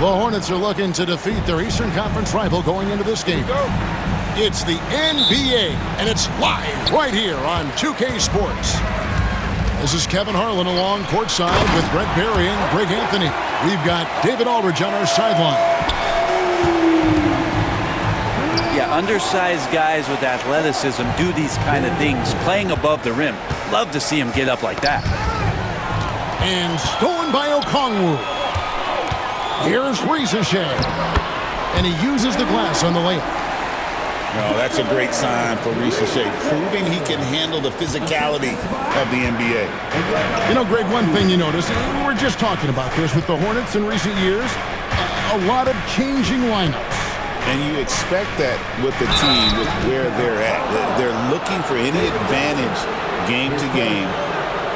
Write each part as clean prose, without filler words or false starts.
The Hornets are looking to defeat their Eastern Conference rival going into this game. It's the NBA, and it's live right here on 2K Sports. This is Kevin Harlan along courtside with Brett Berry and Greg Anthony. We've got David Aldridge on our sideline. Yeah, undersized guys with athleticism do these kind of things, playing above the rim. Love to see him get up like that. And stolen by Okongwu. Here's Ricochet. And he uses the glass on the layup. No, that's a great sign for Ricochet, proving he can handle the physicality of the NBA. You know, Greg, one thing you notice, we're just talking about this with the Hornets in recent years, a lot of changing lineups. And you expect that with the team, with where they're at. They're looking for any advantage game to game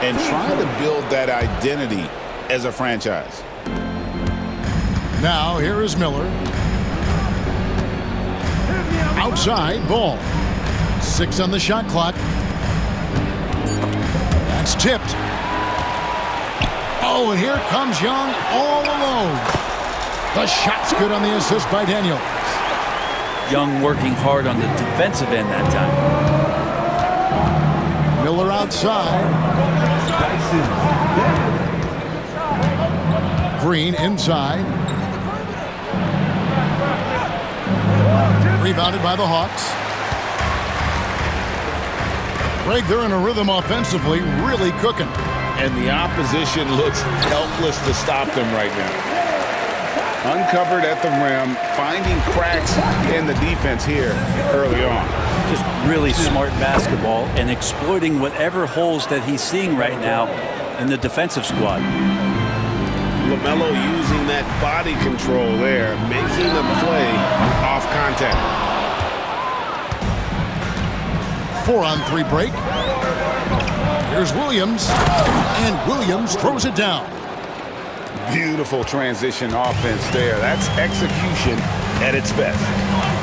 and trying to build that identity as a franchise. Now, here is Miller. Outside, ball. 6 on the shot clock. That's tipped. Oh, and here comes Young all alone. The shot's good on the assist by Daniel. Young working hard on the defensive end that time. Miller outside. Green inside. Rebounded by the Hawks. Greg, they're in a rhythm offensively, really cooking. And the opposition looks helpless to stop them right now. Uncovered at the rim, finding cracks in the defense here early on. Just really smart basketball and exploiting whatever holes that he's seeing right now in the defensive squad. LaMelo using that body control there, making the play off contact. 4-on-3 break. Here's Williams, and Williams throws it down. Beautiful transition offense there. That's execution at its best.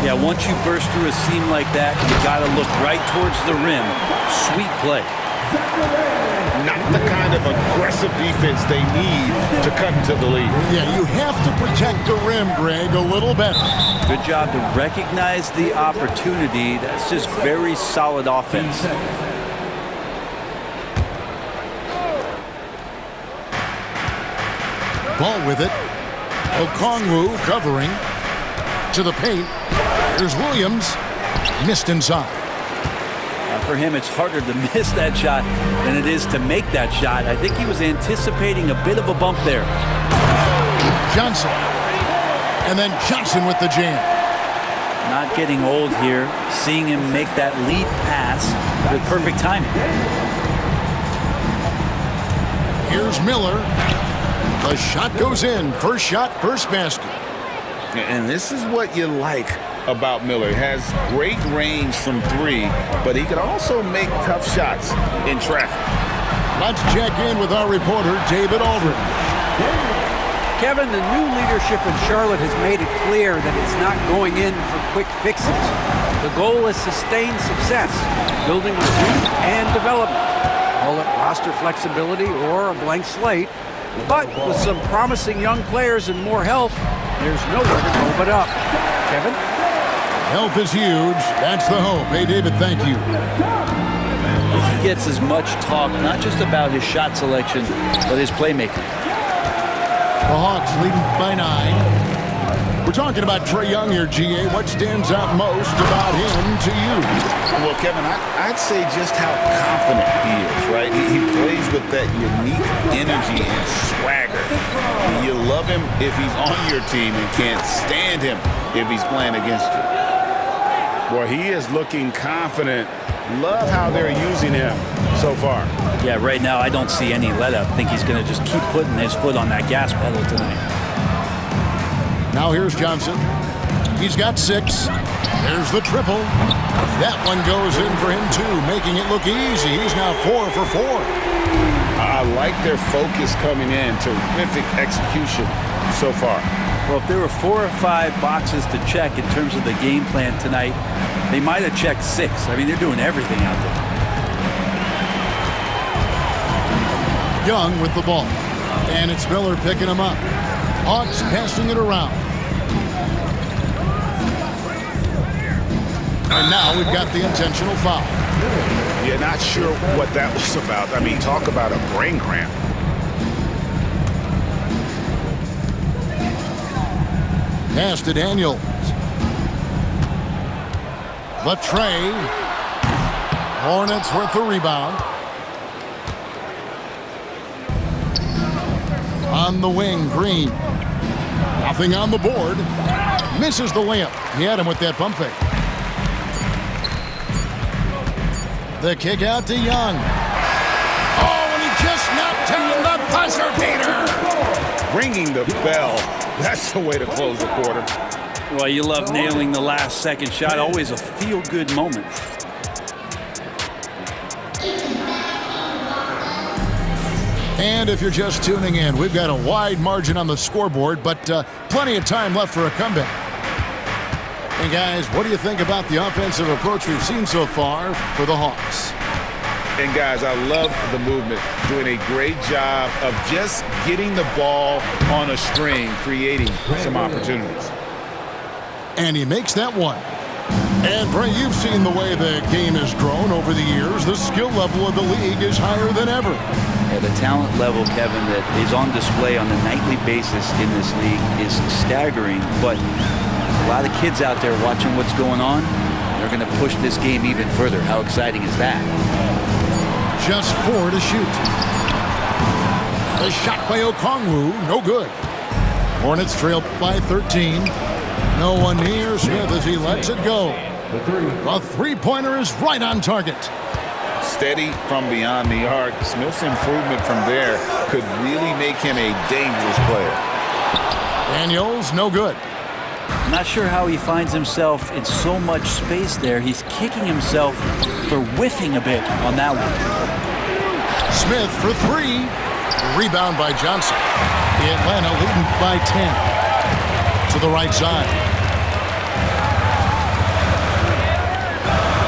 Yeah, once you burst through a seam like that, you got to look right towards the rim. Sweet play. Not the kind of aggressive defense they need to cut into the lead. Yeah, you have to protect the rim, Greg, a little better. Good job to recognize the opportunity. That's just very solid offense. Ball with it. Okongwu covering. To the paint. Here's Williams. Missed inside. For him, it's harder to miss that shot than it is to make that shot. I think he was anticipating a bit of a bump there. Johnson. And then Johnson with the jam. Not getting old here. Seeing him make that lead pass with perfect timing. Here's Miller. The shot goes in. First shot, first basket. And this is what you like about Miller. He has great range from 3, but he can also make tough shots in traffic. Let's check in with our reporter, David Aldridge. Kevin, the new leadership in Charlotte has made it clear that it's not going in for quick fixes. The goal is sustained success, building with youth and development. Call it roster flexibility or a blank slate. But with some promising young players and more health, there's nowhere to go but up. Kevin? Health is huge. That's the hope. Hey, David, thank you. He gets as much talk, not just about his shot selection, but his playmaking. The Hawks leading by 9. We're talking about Trae Young here, GA. What stands out most about him to you? Well, Kevin, I'd say just how confident he is, right? He plays with that unique energy and swagger. You love him if he's on your team and can't stand him if he's playing against you. Boy, he is looking confident. Love how they're using him so far. Yeah, right now I don't see any let-up. I think he's going to just keep putting his foot on that gas pedal tonight. Now here's Johnson. He's got 6. There's the triple. That one goes in for him, too, making it look easy. He's now 4 for 4. I like their focus coming in. Terrific execution so far. Well, if there were 4 or 5 boxes to check in terms of the game plan tonight, they might have checked 6. I mean, they're doing everything out there. Young with the ball. And it's Miller picking him up. Hawks passing it around. And now we've got the intentional foul. Yeah, not sure what that was about. I mean, talk about a brain cramp. Pass to Daniels. Latrey. Hornets with the rebound. On the wing, Green. Nothing on the board. Misses the layup. He had him with that pump fake. The kick out to Young. Oh, and he just knocked down the buzzer beater. Ringing the bell. That's the way to close the quarter. Well, you love nailing the last second shot. Always a feel-good moment. And if you're just tuning in, we've got a wide margin on the scoreboard, but plenty of time left for a comeback. And guys, what do you think about the offensive approach we've seen so far for the Hawks? And guys, I love the movement. Doing a great job of just getting the ball on a string, creating some opportunities. And he makes that one. And Bray, you've seen the way the game has grown over the years. The skill level of the league is higher than ever. Yeah, the talent level, Kevin, that is on display on a nightly basis in this league is staggering. But a lot of kids out there watching what's going on, they're going to push this game even further. How exciting is that? Just 4 to shoot. The shot by Okongwu, no good. Hornets trail by 13. No one near Smith as he lets it go. The three-pointer is right on target. Steady from beyond the arc. Smith's improvement from there could really make him a dangerous player. Daniels, no good. Not sure how he finds himself in so much space there. He's kicking himself for whiffing a bit on that one. Smith for 3. Rebound by Johnson. Atlanta leading by 10. To the right side.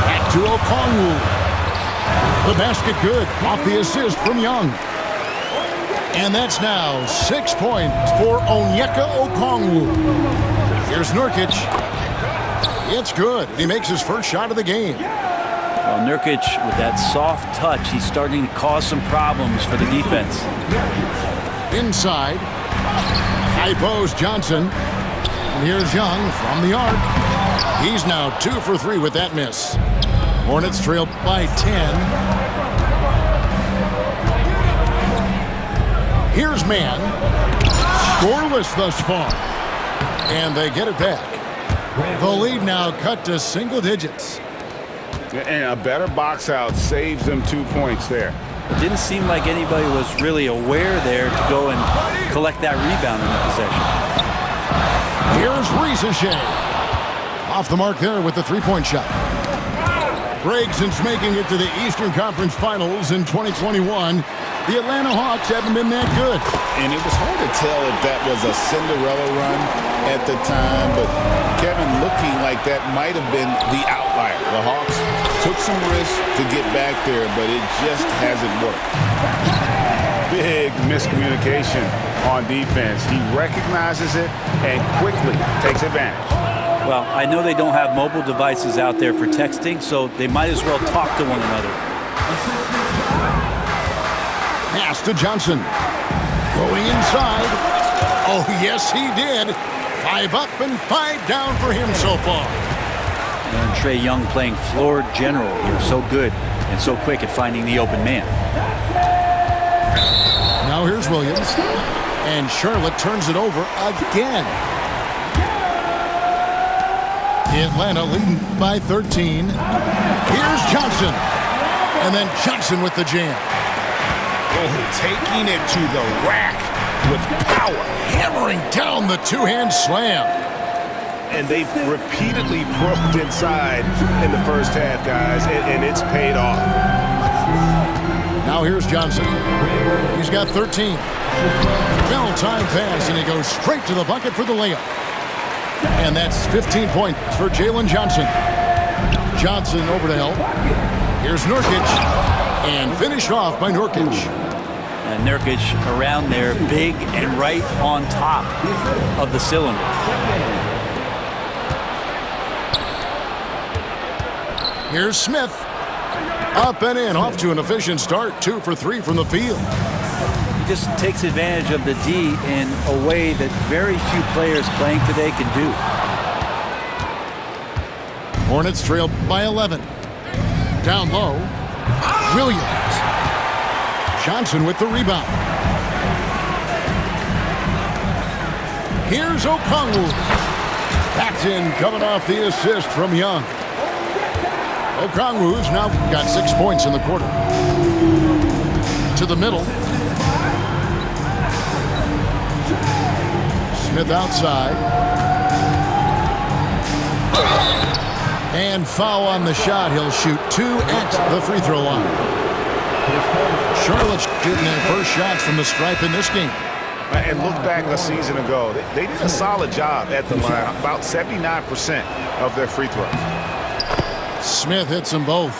Back to Okongwu. The basket good. Off the assist from Young. And that's now 6 points for Onyeka Okongwu. Here's Nurkic. It's good. He makes his first shot of the game. Well, Nurkic, with that soft touch, he's starting to cause some problems for the defense. Inside. High post Johnson. And here's Young from the arc. He's now 2 for 3 with that miss. Hornets trail by 10. Here's Mann. Scoreless thus far. And they get it back. The lead now cut to single digits. And a better box out saves them 2 points there. It didn't seem like anybody was really aware there to go and collect that rebound in the possession. Here's Riesachet. Off the mark there with the three-point shot. Greg, since making it to the Eastern Conference Finals in 2021, the Atlanta Hawks haven't been that good. And it was hard to tell if that was a Cinderella run at the time, but Kevin, looking like that might have been the outlier. The Hawks took some risks to get back there, but it just hasn't worked. Big miscommunication on defense. He recognizes it and quickly takes advantage. Well, I know they don't have mobile devices out there for texting, so they might as well talk to one another. Pass to Johnson. Going inside. Oh, yes, he did. 5 up and 5 down for him so far. And Trae Young playing floor general here. So good and so quick at finding the open man. Now here's Williams. And Charlotte turns it over again. Atlanta leading by 13. Here's Johnson. And then Johnson with the jam. Oh, taking it to the rack with power. Hammering down the two-hand slam. And they've repeatedly probed inside in the first half, guys, and it's paid off. Now here's Johnson. He's got 13. Bell-time pass, and he goes straight to the bucket for the layup. And that's 15 points for Jalen Johnson. Johnson over to help. Here's Nurkic. And finished off by Nurkic. And Nurkic around there, big and right on top of the cylinder. Here's Smith. Up and in, off to an efficient start. 2 for 3 from the field. He just takes advantage of the D in a way that very few players playing today can do. Hornets trail by 11. Down low, Williams. Johnson with the rebound. Here's Okongwu. Backed in, coming off the assist from Young. Okongwu's now got 6 points in the quarter. To the middle. Smith outside. And foul on the shot. He'll shoot 2 at the free throw line. Charlotte shooting their first shots from the stripe in this game. And look back a season ago. They did a solid job at the line. About 79% of their free throws. Smith hits them both.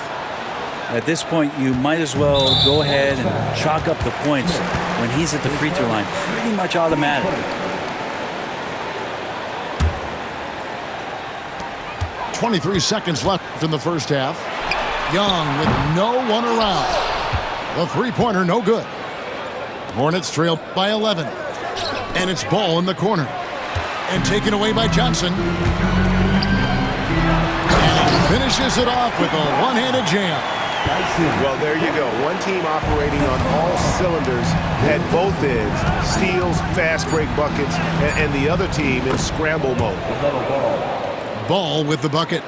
At this point, you might as well go ahead and chalk up the points when he's at the free throw line. Pretty much automatic. .23 seconds left in the first half. Young with no one around. The three-pointer no good. Hornets trail by 11. And it's Ball in the corner. And taken away by Johnson. And he finishes it off with a one-handed jam. Well, there you go. One team operating on all cylinders at both ends. Steals, fast break buckets, and the other team in scramble mode. Ball with the bucket.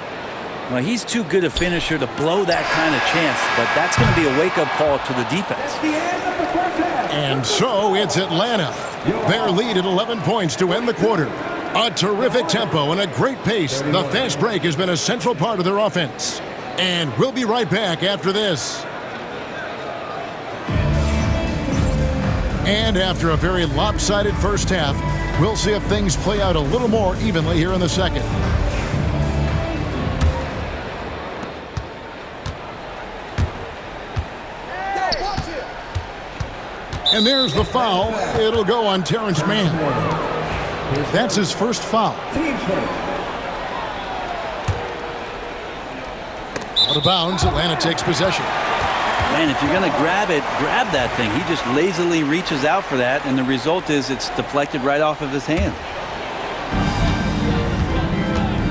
Well, he's too good a finisher to blow that kind of chance, but that's going to be a wake-up call to the defense. And so it's Atlanta. Their lead at 11 points to end the quarter. A terrific tempo and a great pace. The fast break has been a central part of their offense. And we'll be right back after this. And after a very lopsided first half, we'll see if things play out a little more evenly here in the second. And there's the foul. It'll go on Terrence Mann. That's his first foul. Out of bounds, Atlanta takes possession. Man, if you're going to grab it, grab that thing. He just lazily reaches out for that, and the result is it's deflected right off of his hand.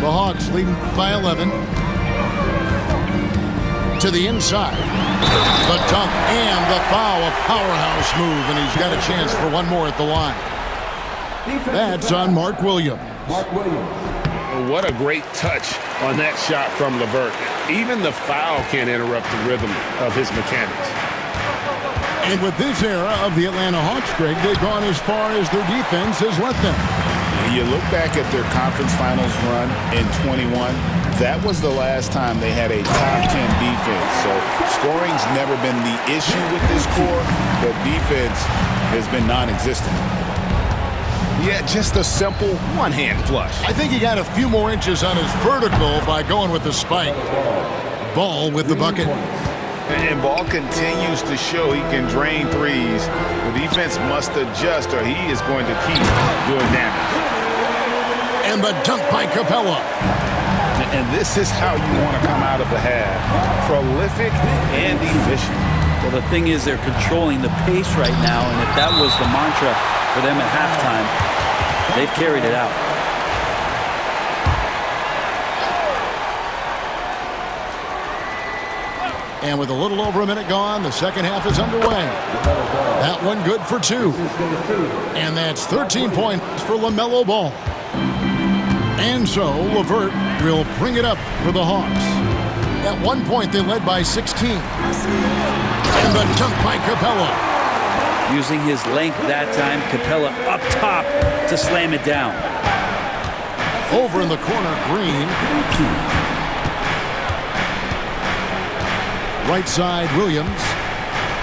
The Hawks leading by 11. To the inside. The dunk and the foul, a powerhouse move, and he's got a chance for one more at the line. That's on Mark Williams. What a great touch on that shot from LeVert. Even the foul can't interrupt the rhythm of his mechanics. And with this era of the Atlanta Hawks, Greg, they've gone as far as their defense has let them. You look back at their conference finals run in 21, that was the last time they had a top 10 defense. So scoring's never been the issue with this core, but defense has been non-existent. Yeah, just a simple one-hand flush. I think he got a few more inches on his vertical by going with the spike. Ball with the bucket. And Ball continues to show he can drain threes. The defense must adjust or he is going to keep doing damage. And the dunk by Capella. And this is how you want to come out of the half. Prolific and efficient. Well, the thing is they're controlling the pace right now, and if that was the mantra for them at halftime, they've carried it out. And with a little over a minute gone, the second half is underway. That one good for 2. And that's 13 points for LaMelo Ball. And so LeVert will bring it up for the Hawks. At one point, they led by 16. And the dunk by Capella. Using his length that time, Capella up top to slam it down. Over in the corner, Green. Right side, Williams.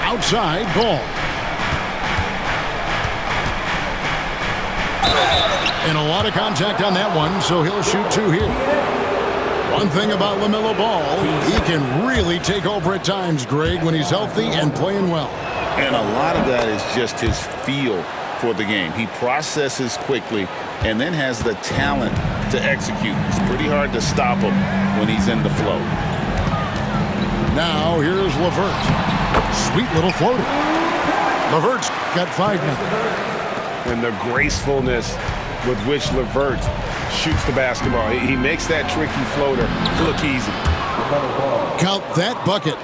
Outside, Ball. And a lot of contact on that one, so he'll shoot 2 here. One thing about LaMelo Ball, he can really take over at times, Greg, when he's healthy and playing well. And a lot of that is just his feel for the game. He processes quickly and then has the talent to execute. It's pretty hard to stop him when he's in the flow. Now here's LeVert. Sweet little floater. LeVert's got 5 now. And the gracefulness with which LeVert shoots the basketball. He makes that tricky floater look easy. Count that bucket.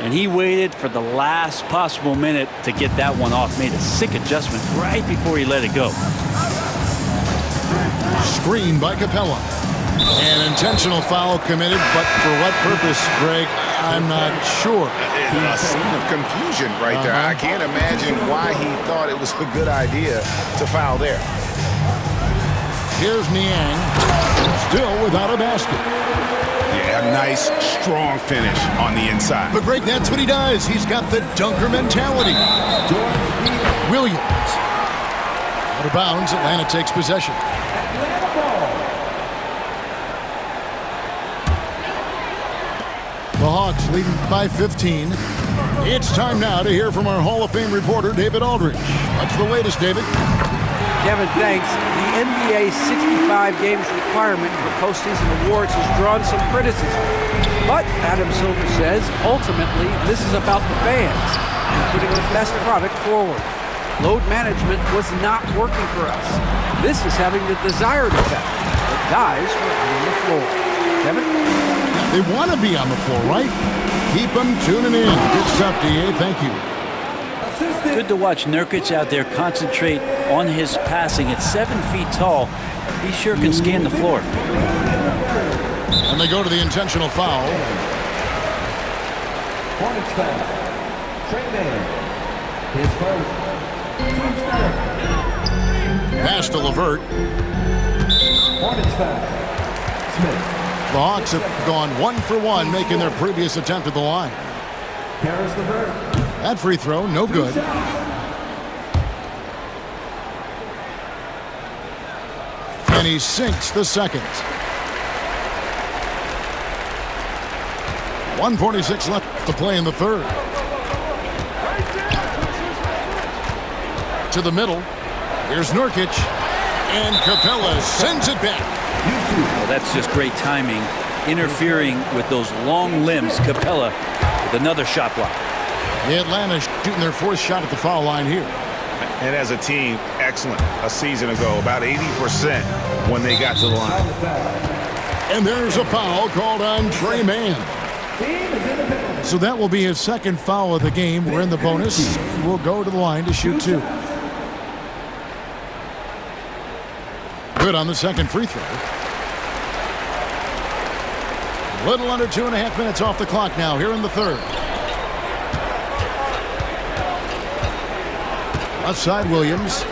And he waited for the last possible minute to get that one off. Made a sick adjustment right before he let it go. Screen by Capella. An intentional foul committed, but for what purpose, Greg? I'm not sure. A scene of confusion right there. I can't imagine why he thought it was a good idea to foul there. Here's Niang, still without a basket. Yeah, a nice, strong finish on the inside. But Greg, that's what he does. He's got the dunker mentality. Williams. Out of bounds, Atlanta takes possession. The Hawks leading by 15. It's time now to hear from our Hall of Fame reporter, David Aldridge. What's the latest, David? Kevin, thanks. The NBA's 65 games requirement for postseason awards has drawn some criticism. But, Adam Silver says, ultimately, this is about the fans and putting the best product forward. Load management was not working for us. This is having the desired effect. The guys were on the floor. Kevin? They want to be on the floor, right? Keep them tuning in. Good stuff, DA. Thank you. Good to watch Nurkic out there concentrate on his passing. At 7 feet tall, he sure can scan the floor. And they go to the intentional foul. Hornets foul. Trey Mann. His first. Team's foul. Pass to LeVert. Hornets foul. Smith. The Hawks have gone 1 for 1, making their previous attempt at the line. Karis LeVert. That free throw, no good. And he sinks the second. 1:46 left to play in the third. To the middle. Here's Nurkic. And Capella sends it back. Well, that's just great timing. Interfering with those long limbs. Capella with another shot block. The Atlanta shooting their 4th shot at the foul line here. And as a team, excellent. A season ago, about 80% when they got to the line. And there's a foul called on Trey Mann. So that will be his 2nd foul of the game. We're in the bonus. We'll go to the line to shoot 2. Good on the 2nd free throw. A little under 2.5 minutes off the clock now here in the 3rd. Left side Williams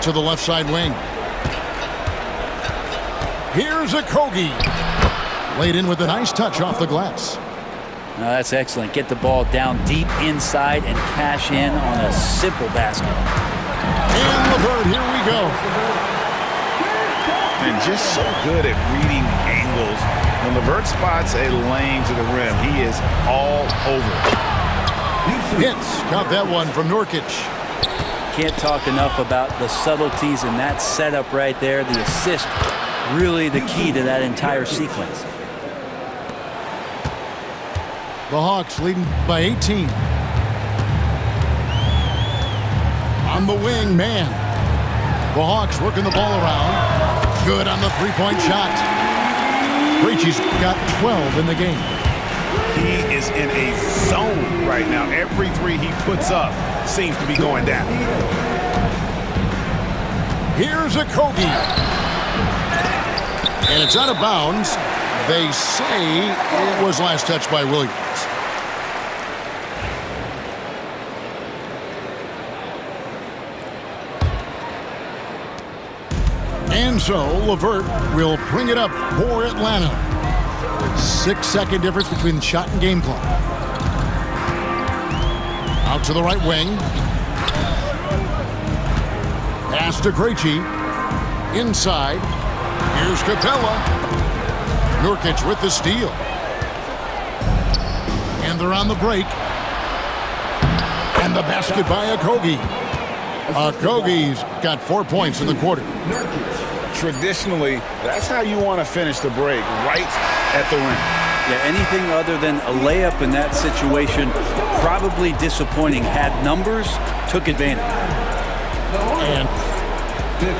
to the left side wing. Here's a Kogi. Laid in with a nice touch off the glass. No, that's excellent. Get the ball down deep inside and cash in on a simple basket. And LeVert, here we go. And just so good at reading angles. When LeVert spots a lane to the rim, he is all over it. Hits. Got that one from Nurkic. Can't talk enough about the subtleties in that setup right there. The assist, really the key to that entire sequence. The Hawks leading by 18. On the wing, man. The Hawks working the ball around. Good on the three-point shot. Breachy's got 12 in the game. He is in a zone right now. Every three he puts up seems to be going down. Here's a Kogi. And it's out of bounds. They say it was last touched by Williams. And so LeVert will bring it up for Atlanta. 6-second difference between the shot and game clock. Out to the right wing. Pass to Krejci. Inside. Here's Capella. Nurkic with the steal. And they're on the break. And And the basket by Okogie. Okogie's got 4 points in the quarter. Traditionally, that's how you want to finish the break, right at the rim. Yeah, anything other than a layup in that situation, probably disappointing. Had numbers, took advantage. And 50.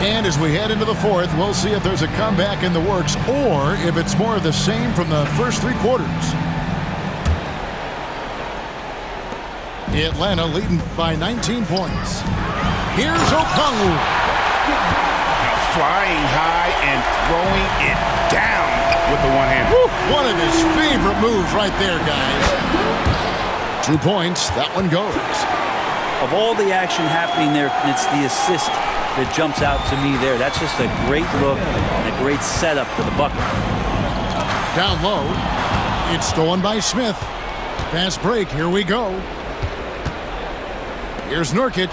And as we head into the fourth, we'll see if there's a comeback in the works or if it's more of the same from the first 3 quarters. Atlanta leading by 19 points. Here's Okongwu. Flying high and throwing it down with the one hand. One of his favorite moves right there, guys. 2 points. That one goes. Of all the action happening there, it's the assist that jumps out to me there. That's just a great look and a great setup for the bucket. Down low. It's stolen by Smith. Fast break. Here we go. Here's Nurkic.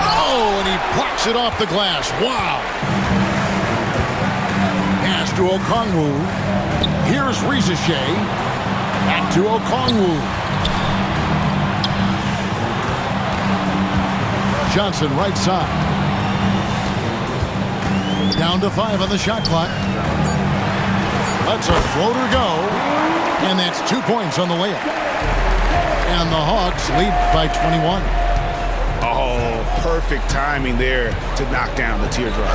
Oh, and he blocks it off the glass. Wow. Pass to Okongwu. Here's Rizeshe. Back to Okongwu. Johnson right side. Down to 5 on the shot clock. Lets a floater go. And that's 2 points on the layup. And the Hawks lead by 21. Oh, perfect timing there to knock down the teardrop.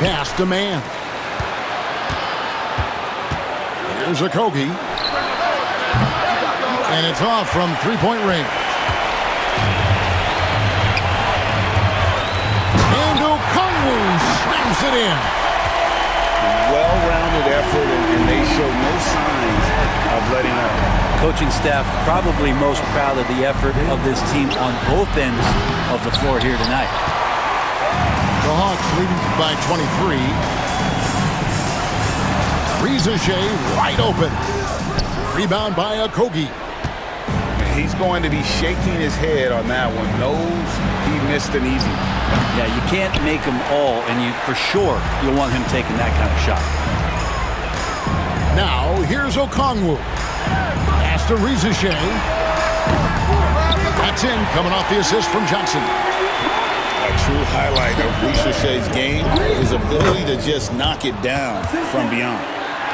Pass to man. Here's Okogie. And it's off from 3-point range. And Okongwu slams it in. Well-rounded effort, and they show no signs of letting up. Coaching staff probably most proud of the effort of this team on both ends of the floor here tonight. The Hawks leading by 23. Rizeshe wide open. Rebound by Okogie. He's going to be shaking his head on that one. Knows he missed an easy. Yeah, you can't make them all, and you for sure you'll want him taking that kind of shot. Now, here's Okongwu. Pass to Rizeshe. That's in, coming off the assist from Johnson. A true highlight of Rizeshe's game, his ability to just knock it down from beyond.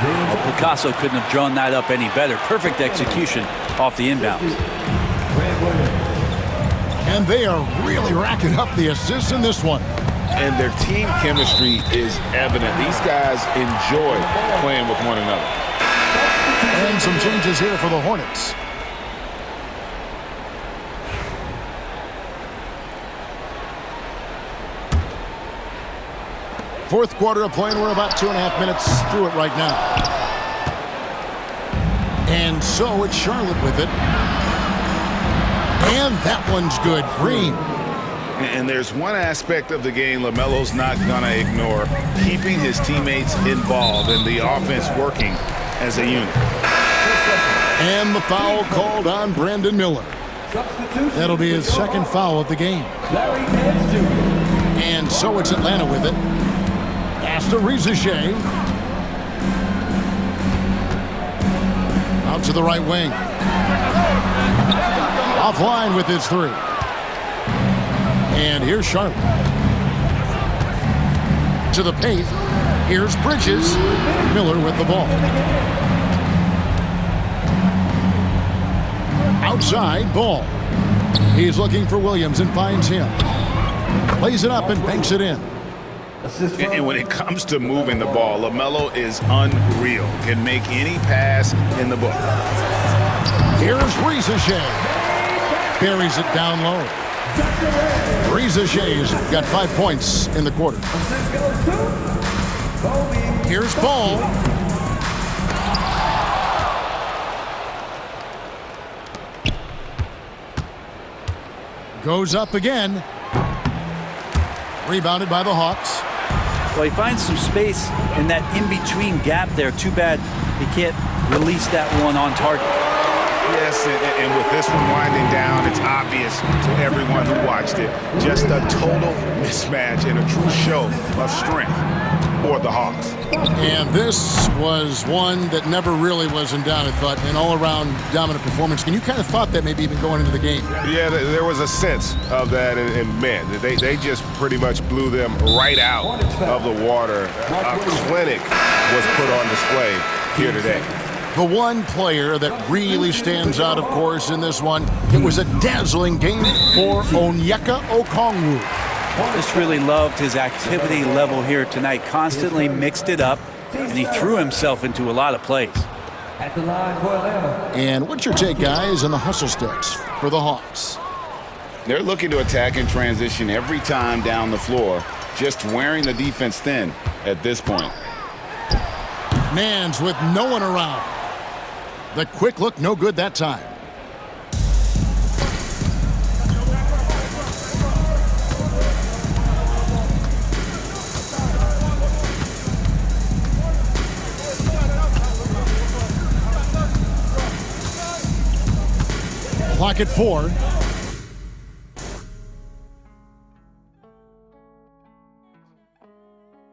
Well, Picasso couldn't have drawn that up any better. Perfect execution off the inbounds. And they are really racking up the assists in this one. And their team chemistry is evident. These guys enjoy playing with one another. And some changes here for the Hornets. Fourth quarter of play, and we're about 2.5 minutes through it right now. And so it's Charlotte with it. And that one's good. Green. And there's one aspect of the game LaMelo's not going to ignore, keeping his teammates involved and the offense working as a unit. And the foul called on Brandon Miller. That'll be his second foul of the game. And so it's Atlanta with it. Pass to Rizeshe. Out to the right wing. Offline with his 3. And here's Charlotte. To the paint. Here's Bridges. Miller with the ball. Outside, Ball. He's looking for Williams and finds him. Plays it up and banks it in. And when it comes to moving the ball, LaMelo is unreal. Can make any pass in the book. Here's Rizeshe. Buries it down low. Rizeshe's got 5 points in the quarter. Here's Ball. Goes up again. Rebounded by the Hawks. Well, he finds some space in that in-between gap there. Too bad he can't release that one on target. Yes, and with this one winding down, it's obvious to everyone who watched it. Just a total mismatch and a true show of strength. or the Hawks. And this was one that never really was in doubt, I thought, an all-around dominant performance. And you kind of thought that maybe even going into the game. Yeah, there was a sense of that, and man, they just pretty much blew them right out of the water. A clinic was put on display here today. The one player that really stands out, of course, in this one, it was a dazzling game for Onyeka Okongwu. Just really loved his activity level here tonight. Constantly mixed it up, and he threw himself into a lot of plays. At the line for Atlanta. And what's your take, guys, on the hustle sticks for the Hawks? They're looking to attack and transition every time down the floor, just wearing the defense thin at this point. Mans with no one around. The quick look, no good that time. Clock at 4.